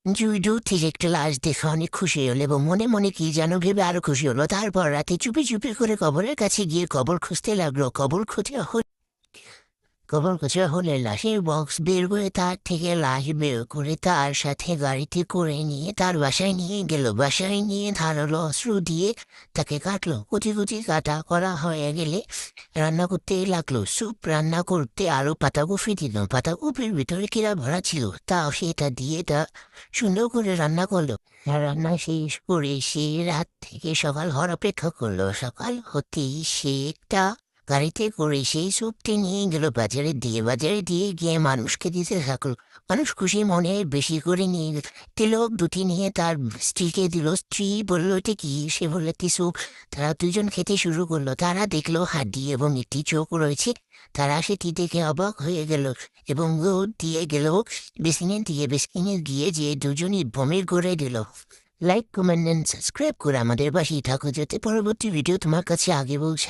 জুইডু ঠিক একটা লাশ দেখে অনেক খুশি হলো এবং মনে মনে কি যেন ভেবে আরো খুশি হলো। তারপর রাতে চুপি চুপি করে কবরের কাছে গিয়ে কবর খুঁজতে লাগলো। কবর খোঁজা হলে লাশের বক্স বের করে তার থেকে লাশ বের করে তার সাথে গাড়িতে করে নিয়ে তার বাসায় নিয়ে গেল। বাসায় নিয়ে ধারালো অস্ত্র দিয়ে তাকে কাটলো। কুচি কুচি কাটা করা হয়ে গেলে রান্না করতে লাগলো। স্যুপ রান্না করতে আরো পাতাকপি দিল। পাতাকপির ভিতরে কিরা ভরা ছিল, তাও সেটা দিয়ে তা সুন্দর করে রান্না করলো। আর রান্না শেষ করে সে রাত থেকে সকাল হওয়ার অপেক্ষা করলো। সকাল হতেই সে একটা গাড়িতে করে সেই স্যুপটি নিয়ে গেল বাজারে দিয়ে। বাজারে দিয়ে গিয়ে মানুষকে দিতে থাকলো। মানুষ খুশি মনে বেশি করে নিয়ে দিল। দুটি নিয়ে তার স্ত্রীকে দিল। স্ত্রী বললো এটা কি? সে বললো একটি স্যুপ। তারা দুজন খেতে শুরু করলো। তারা দেখলো হাড্ডি এবং একটি চোখ রয়েছে। তারা সেটি দেখে অবাক হয়ে গেল এবং ও দিয়ে গেল বেসিনে গিয়ে যে দুজনই বমির করে দিল। লাইক কমেন্ট সাবস্ক্রাইব করে আমাদের পাশেই থাকো যাতে পরবর্তী ভিডিও তোমার কাছে আগে পৌঁছায়।